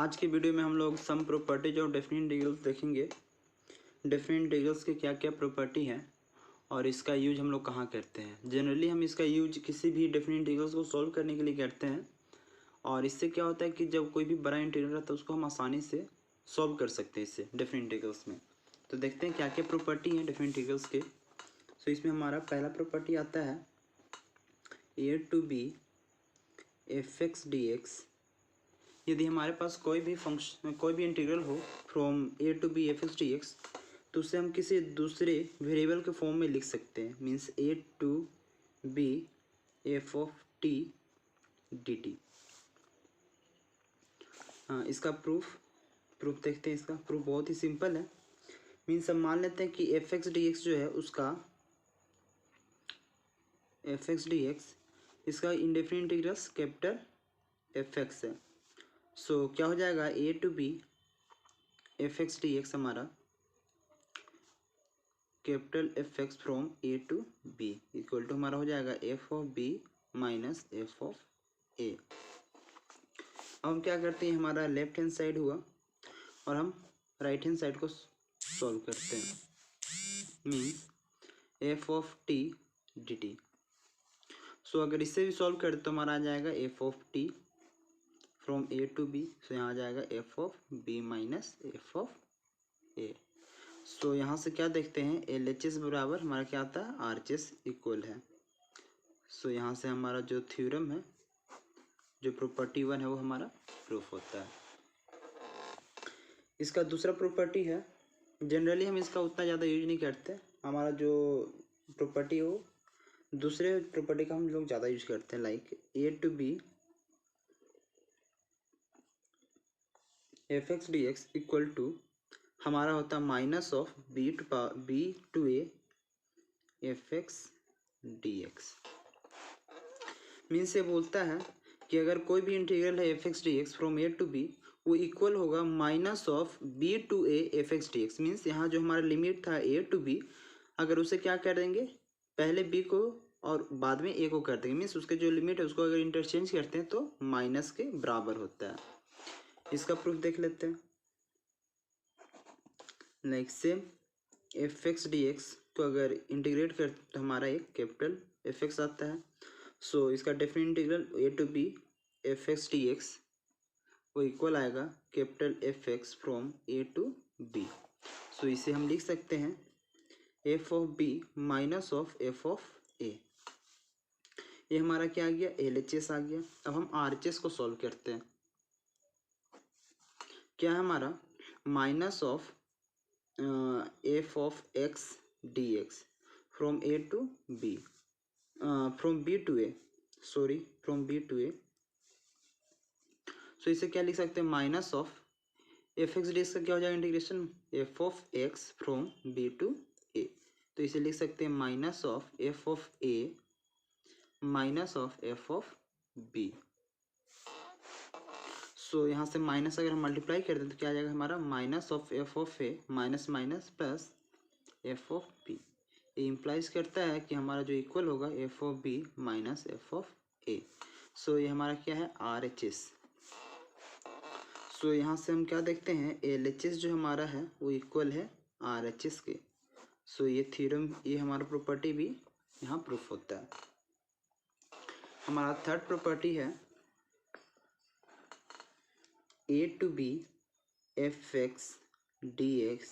आज के वीडियो में हम लोग सम प्रॉपर्टीज और डेफिनेट इंटीग्रल्स देखेंगे। डेफिनेट इंटीग्रल्स के क्या क्या प्रॉपर्टी हैं और इसका यूज हम लोग कहाँ करते हैं। जनरली हम इसका यूज किसी भी डेफिनेट इंटीग्रल्स को सॉल्व करने के लिए करते हैं और इससे क्या होता है कि जब कोई भी बड़ा इंटीग्रल रहता है उसको हम आसानी से सॉल्व कर सकते हैं इससे डेफिनेट इंटीग्रल्स में। तो देखते हैं क्या क्या प्रॉपर्टी हैं डेफिनेट इंटीग्रल्स के। सो इसमें हमारा पहला प्रॉपर्टी आता है a to b fx dx। यदि हमारे पास कोई भी फंक्शन कोई भी इंटीग्रल हो from a to b fx dx तो उसे हम किसी दूसरे वेरिएबल के फॉर्म में लिख सकते हैं। Means a to b f of t dt। हाँ, इसका प्रूफ देखते हैं। इसका प्रूफ बहुत ही सिंपल है। मीन्स हम मान लेते हैं कि fx dx जो है उसका fx dx इसका इंडेफिनिट इंटीग्रल्स कैपिटल fx है। सो क्या हो जाएगा a to b fx dx हमारा capital fx from a to b equal to हमारा हो जाएगा f of b minus f of a। अब हम क्या करते हैं, हमारा लेफ्ट हैंड साइड हुआ और हम राइट हैंड साइड को सॉल्व करते हैं। Means f of t dt। सो अगर इससे भी सॉल्व करें तो हमारा आ जाएगा f of t from a to b। सो यहाँ आ जाएगा f of b minus f of a। सो यहाँ से क्या देखते हैं, LHS बराबर हमारा क्या आता है, RHS इक्वल है। सो यहाँ से हमारा जो थ्योरम है, जो प्रॉपर्टी 1 है वो हमारा प्रूफ होता है। इसका दूसरा प्रॉपर्टी है, जनरली हम इसका उतना ज़्यादा यूज नहीं करते। हमारा जो प्रॉपर्टी हो दूसरे प्रॉपर्टी का हम लोग ज़्यादा यूज करते हैं। Like a to b fx dx equal to हमारा होता है minus of b to a fx dx। मीन्स ये बोलता है कि अगर कोई भी इंटीग्रल है fx dx from a to b वो इक्वल होगा minus of b to a fx dx। Means यहाँ जो हमारा लिमिट था a to b, अगर उसे क्या कर देंगे, पहले b को और बाद में a को कर देंगे। मीन्स उसके जो लिमिट है उसको अगर इंटरचेंज करते हैं तो माइनस के बराबर होता है। इसका प्रूफ देख लेते हैं। लाइक सेम fx dx को अगर इंटीग्रेट कर तो हमारा एक कैपिटल fx आता है। सो इसका definite integral a to b fx dx वो इक्वल आएगा capital fx from a to b। सो इसे हम लिख सकते हैं f of b minus of f of a। ये हमारा क्या आ गया, LHS आ गया। अब हम RHS को सॉल्व करते हैं। क्या है हमारा minus of f of x dx from a to b from b to a from b to a। सो इसे क्या लिख सकते हैं, माइनस ऑफ fx dx का क्या हो जाएगा integration, f of x from b to a। तो इसे लिख सकते हैं minus of f of a minus of f of b। सो यहाँ से माइनस अगर हम मल्टीप्लाई कर दें तो क्या आ जाएगा हमारा minus of f of a minus minus plus f of b। ये इम्प्लाइज करता है कि हमारा जो इक्वल होगा f of b minus f of a। सो ये हमारा क्या है, RHS। सो यहाँ से हम क्या देखते हैं, LHS जो हमारा है वो इक्वल है RHS के। सो ये थ्योरम, ये हमारा प्रॉपर्टी भी यहाँ प्रूफ होता है। हमारा थर्ड प्रॉपर्टी है a to b fx dx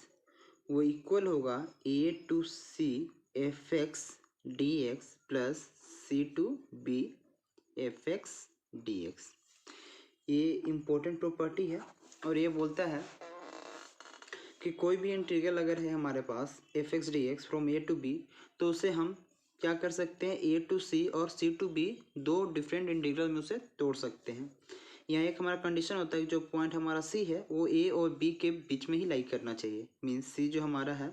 वो इक्वल होगा a to c fx dx plus c to b fx dx। ये इम्पोर्टेंट प्रॉपर्टी है और ये बोलता है कि कोई भी इंटीग्रल अगर है हमारे पास fx dx from a to b तो उसे हम क्या कर सकते हैं, a to c और c to b दो डिफरेंट इंटीग्रल में उसे तोड़ सकते हैं। यहाँ एक हमारा कंडीशन होता है कि जो पॉइंट हमारा c है वो a और b के बीच में ही लाई करना चाहिए। मीन्स c जो हमारा है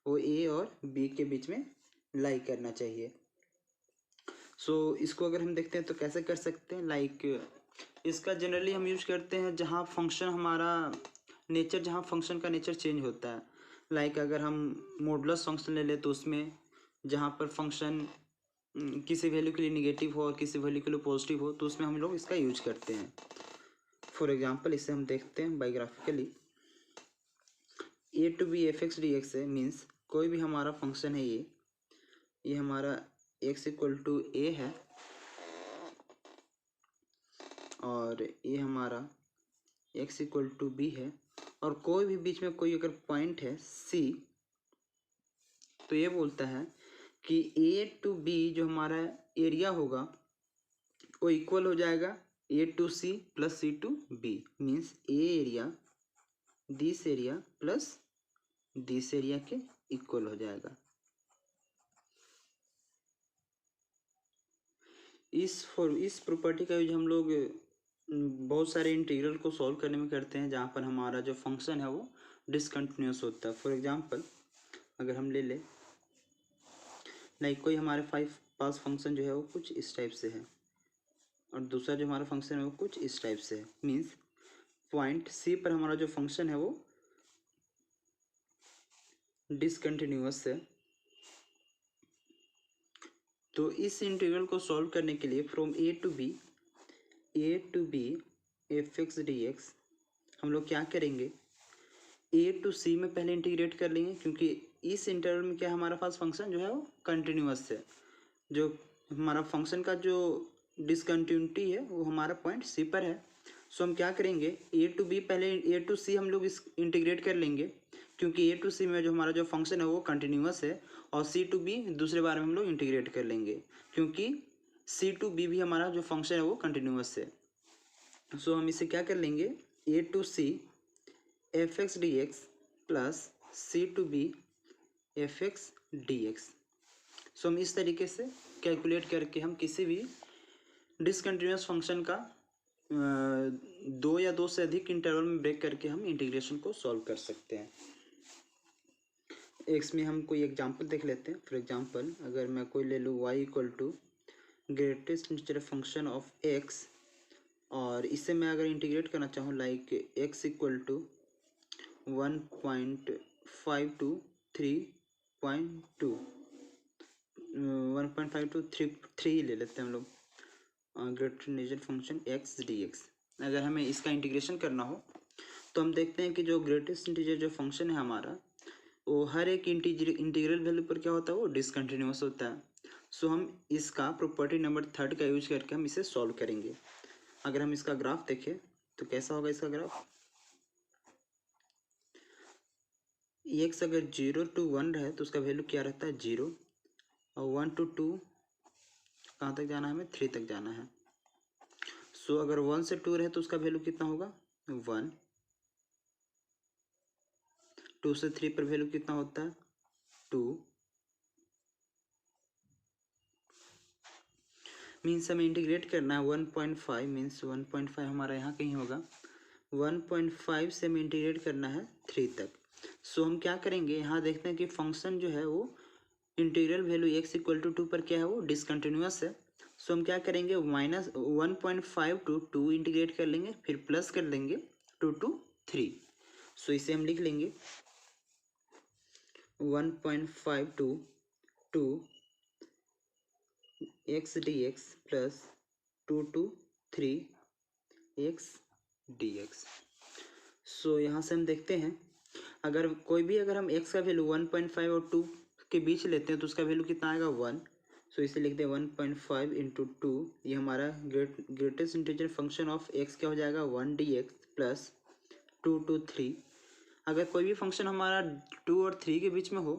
वो a और b के बीच में लाई करना चाहिए। सो इसको अगर हम देखते हैं तो कैसे कर सकते हैं, लाइक इसका जनरली हम यूज करते हैं जहाँ फंक्शन हमारा नेचर, जहाँ फंक्शन का नेचर चेंज होता है। लाइक अगर हम मॉडुलस फंक्शन ले लें तो उसमें जहाँ पर फंक्शन किसी वैल्यू के लिए निगेटिव हो और किसी वैल्यू के लिए पॉजिटिव हो तो उसमें हम लोग इसका यूज करते हैं। फॉर एग्जांपल इसे हम देखते हैं biographically. A to B F x D x है, मीन्स कोई भी हमारा फंक्शन है, ये हमारा एक्स इक्वल टू ए है और ये हमारा एक्स इक्वल टू बी है, और कोई भी बीच में कोई अगर पॉइंट है सी, तो ये बोलता है कि ए टू बी जो हमारा एरिया होगा वो इक्वल हो जाएगा a to c plus c to b, means a area this area plus this area के इक्वल हो जाएगा। इस प्रॉपर्टी का यूज हम लोग बहुत सारे इंटीग्रल को सॉल्व करने में करते हैं, जहाँ पर हमारा जो फंक्शन है वो डिसकंटिन्यूअस होता है। फॉर एग्जांपल अगर हम ले लें, लाइक कोई हमारे पास फंक्शन जो है वो कुछ इस टाइप से है और दूसरा जो हमारा फंक्शन है वो कुछ इस टाइप से है, मीन्स पॉइंट सी पर हमारा जो फंक्शन है वो डिसकंटिन्यूअस है। तो इस इंटीग्रल को सॉल्व करने के लिए from A to B F x D X हम लोग क्या करेंगे, ए टू सी में पहले इंटीग्रेट कर लेंगे, क्योंकि इस इंटरवल में क्या हमारा पास फंक्शन जो है वो कंटिन्यूअस है। जो हमारा फंक्शन का जो डिसकंटिन्यूटी है वो हमारा पॉइंट सी पर है। सो हम क्या करेंगे, ए टू बी पहले ए टू सी हम लोग इस इंटीग्रेट कर लेंगे, क्योंकि ए टू सी में जो हमारा जो फंक्शन है वो कंटिन्यूअस है, और सी टू बी दूसरे बार में हम लोग इंटीग्रेट कर लेंगे, क्योंकि सी टू बी भी हमारा जो फंक्शन है वो कंटिन्यूअस है। सो हम इसे क्या कर लेंगे, a to c f x D x plus c to B F x D x. So हम इस तरीके से कैलकुलेट करके हम किसी भी डिसकंटिन्यूअस फंक्शन का दो या दो से अधिक इंटरवल में ब्रेक करके हम इंटीग्रेशन को सॉल्व कर सकते हैं। एक्स में हम कोई एग्जांपल देख लेते हैं। फॉर एग्जांपल अगर मैं कोई ले लूँ y equal to greatest integer function of x, और इसे मैं अगर इंटीग्रेट करना चाहूँ like x equal to 1.5 to 3.2 1.5 to 3 ले लेते हैं हम लोग, greatest integer function x dx। अगर हमें इसका इंटीग्रेशन करना हो तो हम देखते हैं कि जो ग्रेटेस्ट इंटीजर जो फंक्शन है हमारा वो हर एक इंटीग्रल वैल्यू पर क्या होता है, वो डिसकंटिन्यूअस होता है। सो हम इसका प्रॉपर्टी नंबर 3 का यूज करके हम इसे सॉल्व करेंगे। अगर हम इसका ग्राफ देखें तो कैसा होगा इसका ग्राफ, एक्स अगर 0 to 1 रहे तो उसका वैल्यू क्या रहता है 0, और 1 to 2 कहाँ तक जाना है, हमें 3 तक जाना है। सो अगर 1 से 2 रहे तो उसका वैल्यू कितना होगा 1, 2 से 3 पर वैल्यू कितना होता है 2, मीन्स हमें इंटीग्रेट करना है 1.5, मीन्स 1.5 हमारा यहाँ कहीं होगा, 1.5 से हमें इंटीग्रेट करना है 3 तक। सो हम क्या करेंगे, यहाँ देखते हैं कि फंक्शन जो है वो integral value x equal to 2 पर क्या है वो डिसकंटिन्यूअस है। सो हम क्या करेंगे, माइनस 1.5 to 2 इंटीग्रेट कर लेंगे, फिर प्लस कर लेंगे 2 to 3। सो इसे हम लिख लेंगे 1.5 to 2 x dx plus 2 to 3 x dx। So यहाँ से हम देखते हैं अगर हम x का वैल्यू 1.5 और 2 के बीच लेते हैं तो उसका वैल्यू कितना आएगा 1। सो इसे लिखते हैं 1.5 इंटू 2, ये हमारा greatest integer function of x क्या हो जाएगा 1 dx प्लस 2 to 3। अगर कोई भी फंक्शन हमारा 2 और 3 के बीच में हो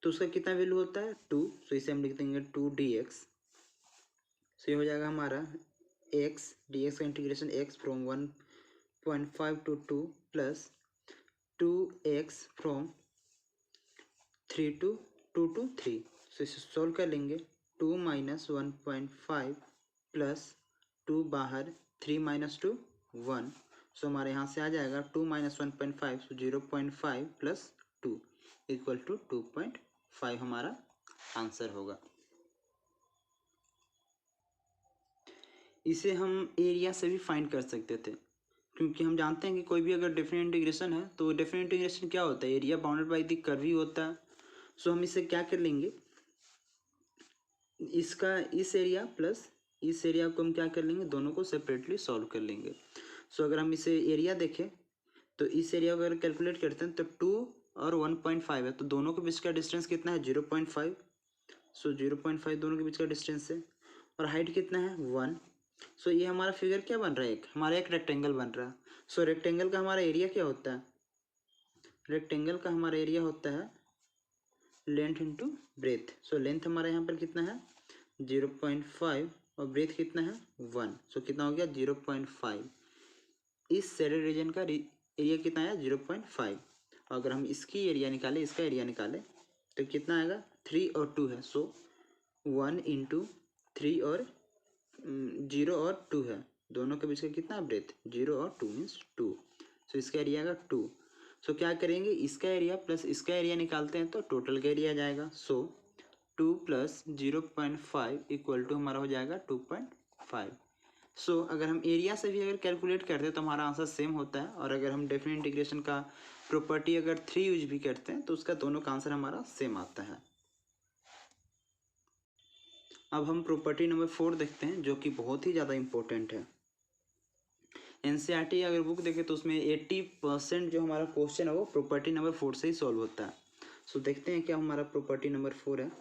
तो उसका कितना वैल्यू होता है 2। सो इसे हम लिख देंगे 2 dx। सो ये हो जाएगा हमारा x dx का integration x from 1.5 to 2 plus 2x from 3 to 2 to 3। सो इसे सॉल्व कर लेंगे, 2 माइनस 1.5 प्लस 2 बाहर 3 माइनस 2 1। सो हमारे यहाँ से आ जाएगा 2 minus 1.5, so 0.5 plus 2 equal to 2.5 हमारा आंसर होगा। इसे हम एरिया से भी फाइंड कर सकते थे, क्योंकि हम जानते हैं कि कोई भी अगर डेफिनेट इंटीग्रेशन है तो डेफिनेट इंटीग्रेशन क्या होता है, area bounded by the curve ही होता है। सो हम इसे क्या कर लेंगे, इसका इस एरिया प्लस इस एरिया को हम क्या कर लेंगे, दोनों को सेपरेटली सॉल्व कर लेंगे। सो अगर हम इसे एरिया देखें तो इस एरिया को अगर कैलकुलेट करते हैं तो 2 और 1.5 है, तो दोनों के बीच का डिस्टेंस कितना है 0.5। सो 0.5 दोनों के बीच का डिस्टेंस है, और हाइट कितना है 1। सो ये हमारा फिगर क्या बन रहा है, हमारा एक रेक्टेंगल बन रहा है। सो रेक्टेंगल का हमारा एरिया क्या होता है, रेक्टेंगल का हमारा एरिया होता है length into breadth. So length हमारा यहाँ पर कितना है 0.5 और ब्रेथ कितना है 1। सो कितना हो गया 0.5। इस शेडेड रीजन का एरिया कितना आया 0.5। अगर हम इसकी एरिया निकालें, इसका एरिया निकालें तो कितना आएगा 3 और 2 है। सो 1 इंटू 3 और 0 और 2 है, दोनों के बीच का कितना ब्रेथ 0 और 2 मीन्स 2। सो इसका एरिया आएगा 2। सो क्या करेंगे, इसका एरिया प्लस इसका एरिया निकालते हैं तो टोटल का एरिया आ जाएगा। सो 2 प्लस 0.5 इक्वल टू हमारा हो जाएगा 2.5। सो अगर हम एरिया से भी अगर कैलकुलेट करते हैं तो हमारा आंसर सेम होता है, और अगर हम डेफिनेट इंटीग्रेशन का प्रॉपर्टी अगर 3 यूज भी करते हैं तो उसका दोनों का आंसर हमारा सेम आता है। अब हम प्रॉपर्टी नंबर 4 देखते हैं, जो कि बहुत ही ज़्यादा इंपॉर्टेंट है। एनसीईआरटी अगर बुक देखें तो उसमें 80% जो हमारा क्वेश्चन है वो प्रॉपर्टी नंबर 4 से ही सॉल्व होता है। सो देखते हैं क्या हमारा प्रॉपर्टी नंबर 4 है।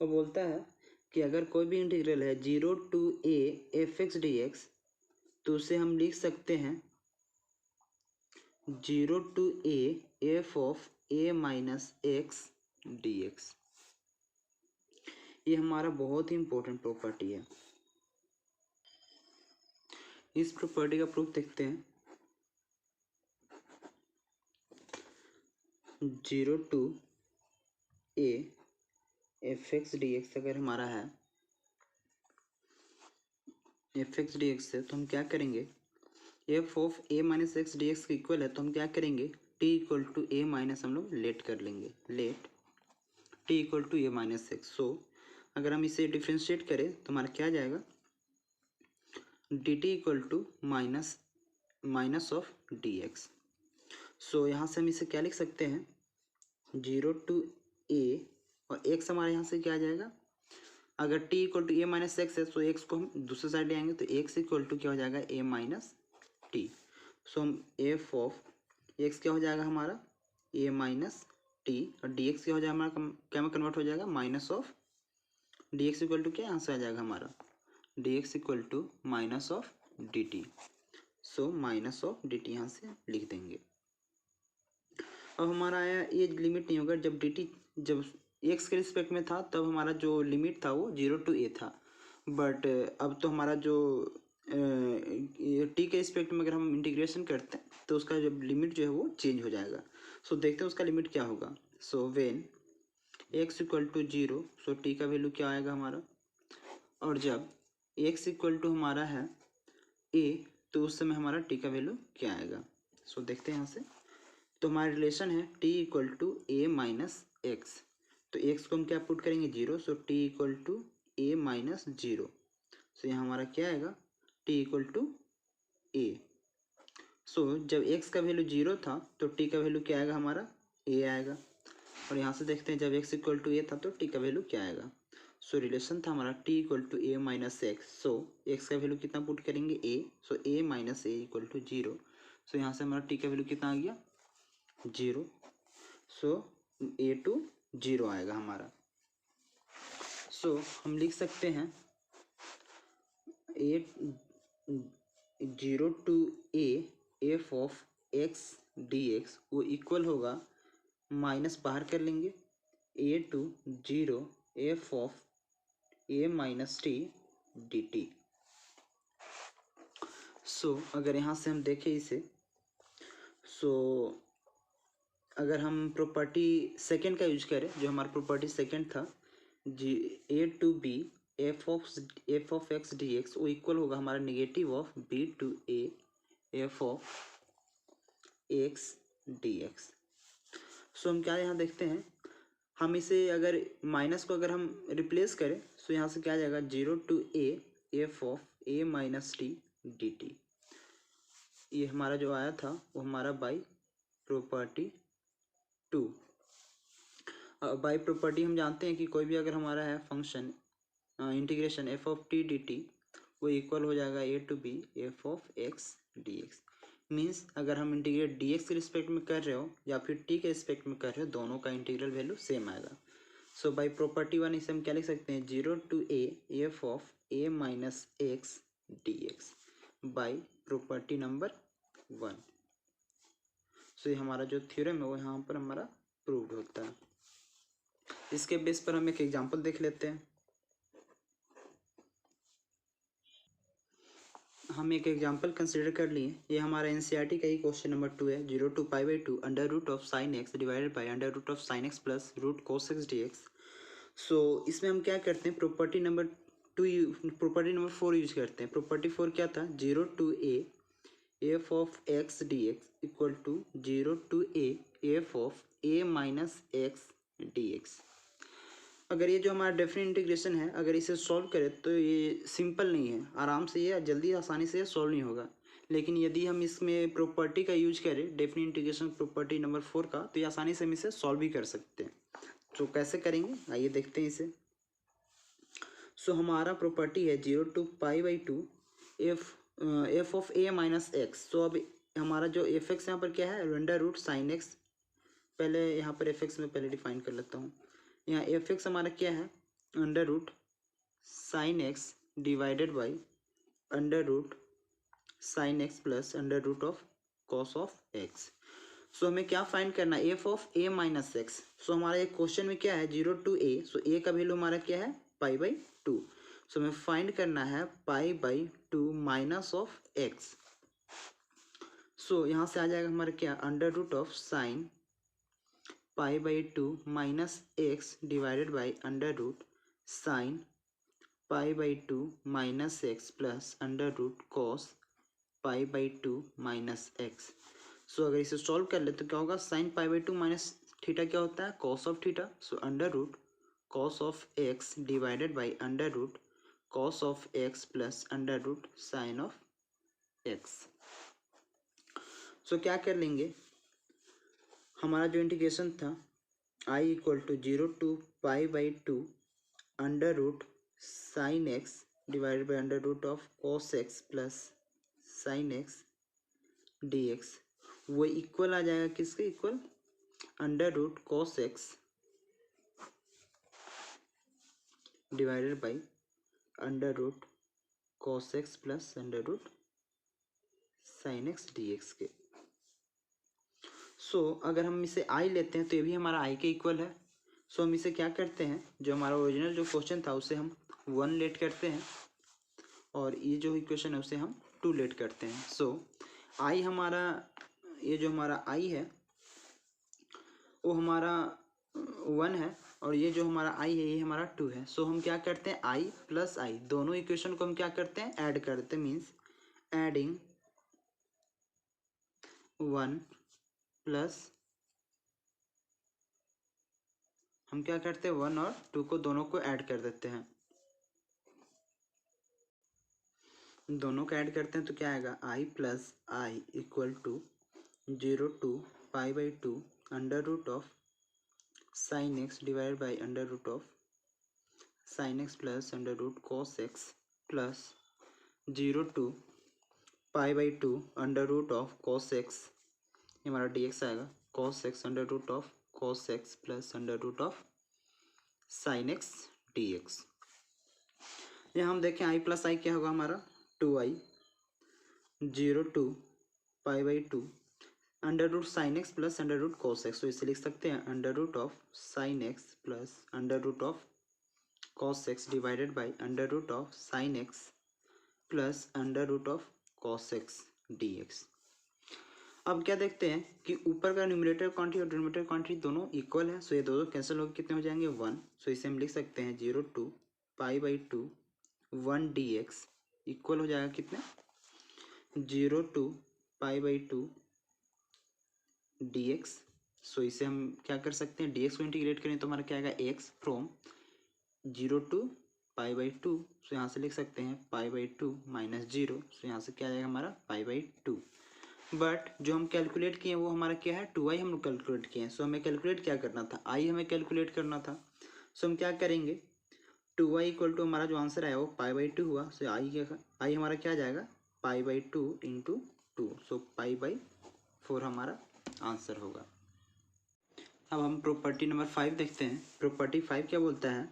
वो बोलता है कि अगर कोई भी इंटीग्रल है 0 to a fx dx, तो उसे हम लिख सकते हैं 0 to a f of a minus x dx। ये हमारा बहुत ही इंपॉर्टेंट प्रॉपर्टी है। इस प्रॉपर्टी का प्रूफ देखते हैं। 0 to a fx dx अगर हमारा है fx dx है, तो हम क्या करेंगे, f of a minus x D x equal है, तो हम क्या करेंगे t equal to a minus हम लोग लेट कर लेंगे, let t equal to a minus x. So अगर हम इसे डिफ्रेंशिएट करें तो हमारा क्या आ जाएगा dt equal to minus of dx। So यहाँ से हम इसे क्या लिख सकते हैं 0 to a, और x हमारे यहाँ से क्या आ जाएगा, अगर t equal to a minus X है तो x को हम दूसरे साइड ले आएंगे तो x इक्वल टू क्या हो जाएगा a माइनस टी। सो हम एफ ऑफ एक्स क्या हो जाएगा हमारा a माइनस टी, और dx क्या हो जाएगा हमारा, क्या में कन्वर्ट हो जाएगा minus of dx equal to क्या यहाँ से आ जाएगा हमारा dx equal to minus of dt। So minus of dt यहाँ से लिख देंगे। अब हमारा आया ये लिमिट नहीं होगा, जब dt जब x के रिस्पेक्ट में था तब हमारा जो लिमिट था वो 0 to a था, बट अब तो हमारा जो टी के रिस्पेक्ट में अगर हम इंटीग्रेशन करते हैं तो उसका जब लिमिट जो है वो चेंज हो जाएगा। सो देखते हैं उसका लिमिट क्या होगा। So when x equal to 0, so T का वैल्यू क्या आएगा हमारा, और जब x इक्वल टू हमारा है a, तो उस समय हमारा टी का वैल्यू क्या आएगा। सो देखते हैं यहाँ से, तो हमारा रिलेशन है t equal to a minus X, तो x को हम क्या पुट करेंगे 0, so t equal to a minus 0। So यहाँ हमारा क्या आएगा t equal to a। So जब x का वैल्यू 0 था तो t का वैल्यू क्या आएगा हमारा a आएगा, और यहाँ से देखते हैं जब x इक्वल टू a था तो t का वैल्यू क्या आएगा। सो रिलेशन था हमारा t equal to a minus x. So x का वैल्यू कितना पुट करेंगे a, so a minus A equal to 0। So यहाँ से हमारा t का वैल्यू कितना आ गया 0। सो a टू 0 आएगा हमारा। सो हम लिख सकते हैं a 0 to a F of x D x वो इक्वल होगा, माइनस बाहर कर लेंगे a to 0 f of a minus T D t. So अगर यहाँ से हम देखें इसे, सो अगर हम प्रॉपर्टी सेकंड का यूज करें, जो हमारा प्रॉपर्टी सेकंड था जी a to b f of x D x वो इक्वल होगा हमारा negative of b to a F of x D x. So हम क्या यहाँ देखते हैं, हम इसे अगर माइनस को अगर हम रिप्लेस करें तो यहाँ से क्या आ जाएगा 0 to a F of a minus T D T. ये हमारा जो आया था वो हमारा बाई प्रॉपर्टी 2। बाई प्रॉपर्टी हम जानते हैं कि कोई भी अगर हमारा है function integration f of t D t वो इक्वल हो जाएगा a to B f of x D x. Means अगर हम इंटीग्रेट डी एक्स के रिस्पेक्ट में कर रहे हो या फिर टी के रिस्पेक्ट में कर रहे हो, दोनों का इंटीग्रल वैल्यू सेम आएगा। सो बाई प्रॉपर्टी वन इसे हम क्या लिख सकते हैं, 0 to A F of A minus x D x by property number one. So ये हमारा जो थ्योरम है वो यहाँ पर हमारा प्रूव्ड होता है। इसके बेस पर हम एक एग्जांपल देख लेते हैं। हम एक एग्जांपल कंसिडर कर लिए। ये हमारा एनसीईआरटी का ही क्वेश्चन नंबर 2 है। 0 to pi by 2 under root of sine x divided by under root of sine x plus root cos x D x. So इसमें हम क्या करते हैं, प्रॉपर्टी नंबर 4 यूज करते हैं। प्रॉपर्टी 4 क्या था, 0 to A F of x D x equal to 0 to A F of A minus x D X. अगर ये जो हमारा डेफिनेट इंटीग्रेशन है, अगर इसे सॉल्व करें तो ये सिंपल नहीं है, आराम से ये जल्दी आसानी से सॉल्व नहीं होगा। लेकिन यदि हम इसमें प्रॉपर्टी का यूज करें, डेफिनेट इंटीग्रेशन प्रॉपर्टी नंबर 4 का, तो ये आसानी से हम इसे सॉल्व भी कर सकते हैं। तो कैसे करेंगे आइए देखते हैं इसे। सो हमारा प्रॉपर्टी है 0 to pi by 2 f of A minus x. So अब हमारा जो एफ एक्स यहाँ पर क्या है, अंडर रूट साइन एक्स। पहले यहाँ पर एफ एक्स में पहले डिफाइन कर लेता हूँ। यहाँ एफ एक्स हमारा क्या है, under root sine x divided by under root sine x plus under root of cos of x. So हमें क्या फाइंड करना है, f of A minus x. So हमारा एक क्वेश्चन में क्या है, 0 टू ए। सो ए का वैल्यू हमारा क्या है, पाई बाई 2। सो हमें फाइंड करना है pi by 2 minus of x. So यहाँ से आ जाएगा हमारा क्या, under root of sine pi by 2 minus x divided by under root sine pi by 2 minus x plus under root cos pi by 2 minus x. So अगर इसे solve कर ले तो क्या होगा, sine pi by 2 minus theta क्या होता है, cos of theta. So under root cos of x divided by under root cos of x plus under root sine of x. So क्या कर लेंगे, हमारा जो इंटीग्रेशन था i equal to 0 to pi by 2 under root sine x divided by under root of cos x plus sine x D x, वो equal आ जाएगा किसके, equal under root cos x divided by under root cos x plus under root sine x D x के। सो अगर हम इसे i लेते हैं तो ये भी हमारा i के इक्वल है। सो हम इसे क्या करते हैं, जो हमारा ओरिजिनल जो क्वेश्चन था उसे हम 1 लेट करते हैं और ये जो इक्वेशन है उसे हम 2 लेट करते हैं। सो i हमारा, ये जो हमारा i है वो हमारा 1 है और ये जो हमारा i है ये हमारा 2 है। सो हम क्या करते हैं, i प्लस i दोनों इक्वेशन को हम क्या करते हैं, ऐड करते हैं। मीन्स एडिंग 1 प्लस हम क्या करते हैं, 1 और 2 को दोनों को ऐड कर देते हैं। दोनों को ऐड करते हैं तो क्या आएगा, i plus I equal to 0 to pi by 2 under root of sine X divide by under root of sine x plus under root cos x plus 0 to pi by 2 under root of cos X, ये हमारा D X आएगा, cos X under root of cos x plus under root of sine x D X. यहाँ हम देखें i plus आई क्या होगा हमारा, 2i 0 to pi by 2 under root sine x plus under root cos X. तो इसे लिख सकते हैं under root of sine x plus under root of cos x divided by under root of sine x plus under root of cos X D X. अब क्या देखते हैं कि ऊपर का न्यूमरेटर क्वांटिटी और डिनोमिनेटर क्वांटिटी दोनों इक्वल है। सो ये दोनों कैंसिल होकर कितने हो जाएंगे, 1। सो इसे हम लिख सकते हैं 0 to pi by 2 1 d x equal हो जाएगा कितने, 0 to pi by 2 d x. So इसे हम क्या कर सकते हैं, डी एक्स को इंटीग्रेट करें तो हमारा क्या आएगा, X from 0 to pi by 2। So यहाँ से लिख सकते हैं पाई बाई 2 माइनस 0। सो यहाँ से क्या आएगा हमारा पाई बाई 2। बट जो हम कैलकुलेट किए वो हमारा क्या है, 2i हम लोग कैलकुलेट किए हैं। सो हमें कैलकुलेट क्या करना था, i हमें कैलकुलेट करना था। सो हम क्या करेंगे, 2y इक्वल टू हमारा जो आंसर आया वो π/2 हुआ। सो आई हमारा क्या आ जाएगा π/2 इंटू 2, सो π/4 हमारा आंसर होगा। अब हम प्रॉपर्टी नंबर 5 देखते हैं। प्रॉपर्टी 5 क्या बोलता है,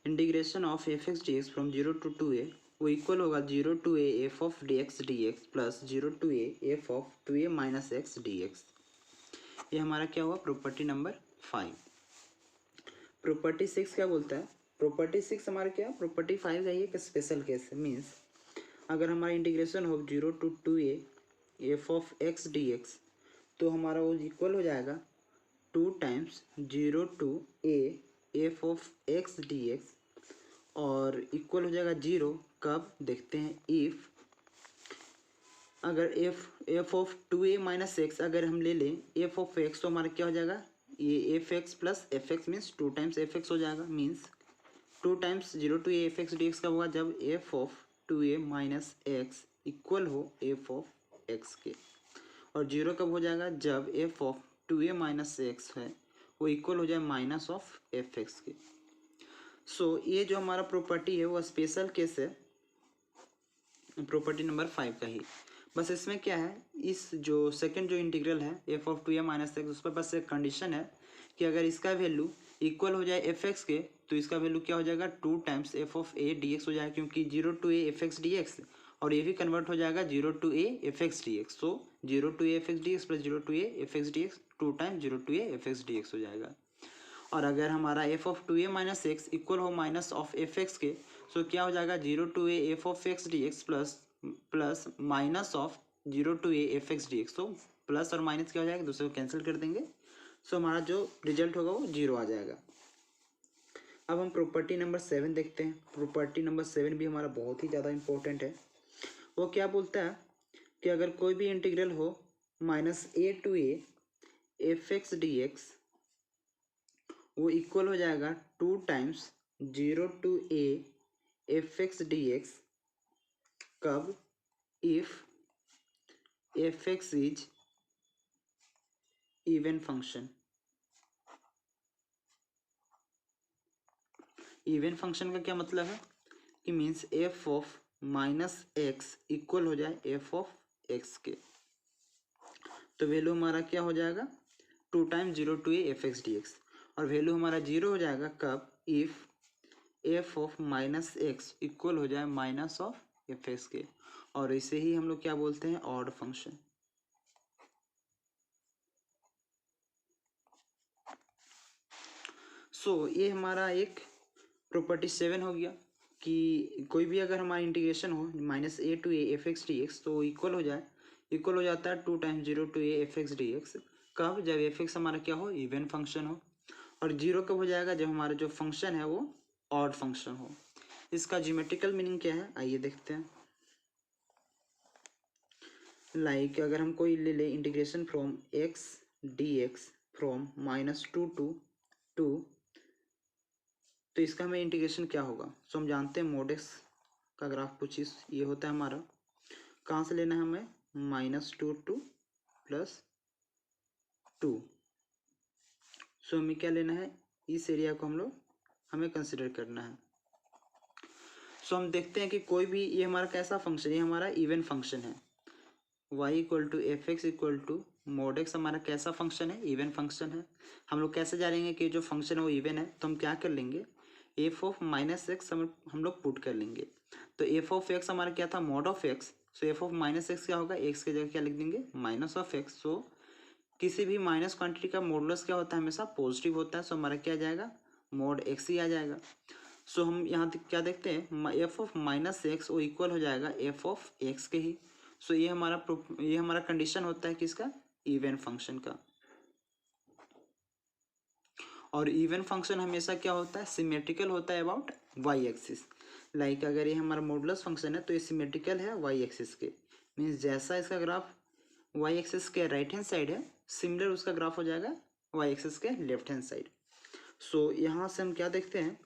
integration of F x D x from 0 to 2a वो इक्वल होगा 0 to a F of D x plus 0 to a F of 2a minus x D x. ये हमारा क्या हुआ प्रॉपर्टी नंबर 5। प्रॉपर्टी 6 क्या बोलता है, प्रॉपर्टी 6 हमारा क्या, प्रॉपर्टी 5 का ही एक स्पेशल केस है। मीन्स अगर हमारा इंटीग्रेशन हो 0 to 2a F of x D x तो हमारा वो इक्वल हो जाएगा 2 times 0 to a F of x D x और इक्वल हो जाएगा 0 कब, देखते हैं इफ़ अगर F of 2a minus x अगर हम ले लें एफ ऑफ एक्स तो हमारा क्या हो जाएगा, ये F x plus F x means 2 times F x हो जाएगा। Means 2 times 0 to a f x D x कब होगा, जब F of 2a minus x equal हो एफ ऑफ एक्स के। और 0 कब हो जाएगा, जब F of 2a minus X है वो इक्वल हो जाए माइनस ऑफ एफ एक्स के। सो ये जो हमारा प्रॉपर्टी है वो स्पेशल केस है प्रॉपर्टी नंबर 5 का ही। बस इसमें क्या है, इस जो सेकंड जो इंटीग्रल है f of 2a minus x उस पर बस एक कंडीशन है कि अगर इसका वैल्यू इक्वल हो जाए एफ एक्स के तो इसका वैल्यू क्या हो जाएगा 2 times F of A D x हो जाएगा, क्योंकि 0 to a f x D x और ये भी कन्वर्ट हो जाएगा 0 to a f x D x. So 0 to a f x D x plus 0 to a f x D x 2 times 0 to a f x D x हो जाएगा। और अगर हमारा F of 2a minus x equal हो minus of F x के सो क्या हो जाएगा 0 to a F of x D x plus minus of 0 to a f x D x. तो प्लस और माइनस क्या हो जाएगा, दूसरे को कैंसिल कर देंगे। सो हमारा जो रिजल्ट होगा वो 0 आ जाएगा। अब हम प्रॉपर्टी नंबर 7 देखते हैं। प्रॉपर्टी नंबर 7 भी हमारा बहुत ही ज़्यादा इंपॉर्टेंट है। वो क्या बोलता है कि अगर कोई भी इंटीग्रल हो -a to a f x D x वो इक्वल हो जाएगा 2 times 0 to a f x D x कब, if f x is even function. Even function का क्या मतलब है कि means f of minus x equal हो जाए एफ ऑफ एक्स के। तो वैल्यू हमारा क्या हो जाएगा 2 times 0 to a f x D x और वैल्यू हमारा 0 हो जाएगा कब, if F of minus x equal हो जाए माइनस ऑफ एफ एक्स के। और इसे ही हम लोग क्या बोलते हैं, ऑड फंक्शन। सो ये हमारा एक प्रॉपर्टी 7 हो गया कि कोई भी अगर हमारा इंटीग्रेशन हो -a to a f x D x तो इक्वल हो जाता है 2 times 0 to a f x D x कब, जब एफ एक्स हमारा क्या हो, इवन फंक्शन हो। और 0 कब हो जाएगा, जब हमारा जो फंक्शन है वो ऑड फंक्शन हो। इसका ज्योमेट्रिकल मीनिंग क्या है आइए देखते हैं। लाइक अगर हम कोई ले ले integration from x D x from -2 to 2 तो इसका हमें इंटीग्रेशन क्या होगा। सो हम जानते हैं मोड एक्स का ग्राफ कुछ इस ये होता है हमारा, कहाँ से लेना है हमें -2 to +2। सो हमें क्या लेना है, इस एरिया को हमें कंसिडर करना है। सो हम देखते हैं कि कोई भी ये हमारा कैसा फंक्शन, ये हमारा इवन फंक्शन है। y equal to F X equal to mod X हमारा कैसा फंक्शन है, इवन फंक्शन है। हम लोग कैसे जानेंगे कि जो फंक्शन है वो इवन है, तो हम क्या कर लेंगे एफ ऑफ माइनस एक्स हम लोग पुट कर लेंगे। तो एफ ऑफ एक्स हमारा क्या था, mod of x. So F of minus x क्या होगा, एक्स की जगह क्या लिख देंगे माइनस ऑफ एक्स। सो किसी भी माइनस क्वांटिटी का मॉडुलस क्या होता है, हमेशा पॉजिटिव होता है। सो हमारा क्या आ जाएगा, मॉड एक्स ही आ जाएगा। सो हम यहाँ क्या देखते हैं, एफ ऑफ माइनस एक्स वो इक्वल हो जाएगा एफ ऑफ एक्स के ही। सो ये हमारा कंडीशन होता है किसका, इवन फंक्शन का। और इवन फंक्शन हमेशा क्या होता है, सिमेट्रिकल होता है अबाउट वाई एक्सिस। लाइक अगर ये हमारा मॉडुलस फंक्शन है तो ये सिमेट्रिकल है वाई एक्सिस के। मीन्स जैसा इसका ग्राफ वाई एक्सिस के राइट हैंड साइड है सिमिलर उसका ग्राफ हो जाएगा वाई एक्सिस के लेफ्ट हैंड साइड। सो यहाँ से हम क्या देखते हैं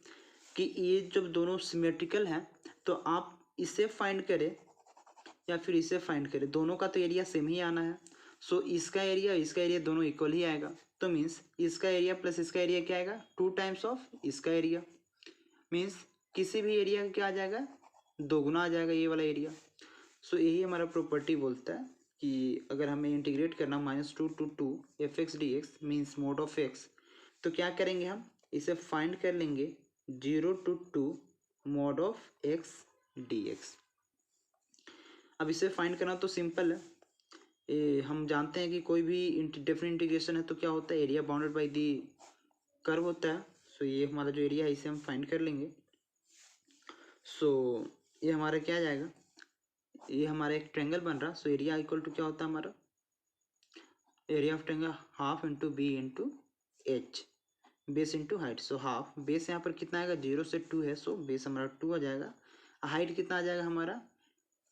कि ये जब दोनों सिमेट्रिकल हैं तो आप इसे फाइंड करें या फिर इसे फाइंड करें, दोनों का तो एरिया सेम ही आना है। सो इसका एरिया दोनों इक्वल ही आएगा। तो मीन्स इसका एरिया प्लस इसका एरिया क्या आएगा, 2 टाइम्स ऑफ इसका एरिया। मीन्स किसी भी एरिया का क्या आ जाएगा, दोगुना आ जाएगा ये वाला एरिया। सो यही हमारा प्रॉपर्टी बोलता है कि अगर हमें इंटीग्रेट करना -2 to 2 fx dx means mode of x, तो क्या करेंगे हम इसे फाइंड कर लेंगे 0 to 2 mode of x dx। अब इसे फाइंड करना तो सिंपल है, हम जानते हैं कि कोई भी डिफरेंट इंटीग्रेशन है तो क्या होता है, area bounded by the curve होता है। सो ये हमारा जो एरिया है इसे हम फाइंड कर लेंगे। सो ये हमारा क्या आ जाएगा, ये हमारा एक ट्रायंगल बन रहा। सो एरिया इक्वल टू क्या होता है हमारा, area of triangle half into B into H, base into height. So half, base यहाँ पर कितना आएगा 0 से 2 है, सो बेस हमारा 2 आ जाएगा। हाइट कितना आ जाएगा हमारा,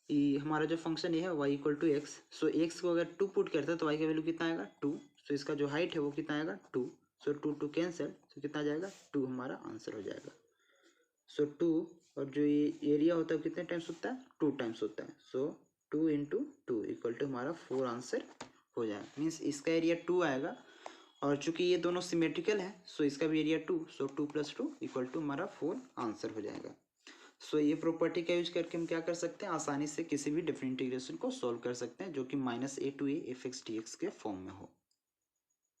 ये हमारा जो फंक्शन ये है y equal to X. So X को अगर 2 पुट करते हैं तो y का वैल्यू कितना आएगा 2। सो इसका जो हाइट है वो कितना आएगा 2। सो 2 2 कैंसिल, तो कितना आ जाएगा 2 हमारा आंसर हो जाएगा। सो 2 और जो ये एरिया होता है वो कितने टाइम्स होता है, 2 टाइम्स होता है। सो 2 इंटू 2 इक्वल टू हमारा 4 आंसर हो जाएगा। मीन्स इसका एरिया 2 आएगा, और चूंकि ये दोनों सिमेट्रिकल है सो इसका भी एरिया 2। सो 2 + 2 इक्वल टू हमारा 4 आंसर हो जाएगा। सो ये प्रॉपर्टी का यूज करके हम क्या कर सकते हैं, आसानी से किसी भी डिफरेंट इंटीग्रेशन को सॉल्व कर सकते हैं जो कि -a to a fx dx के फॉर्म में हो।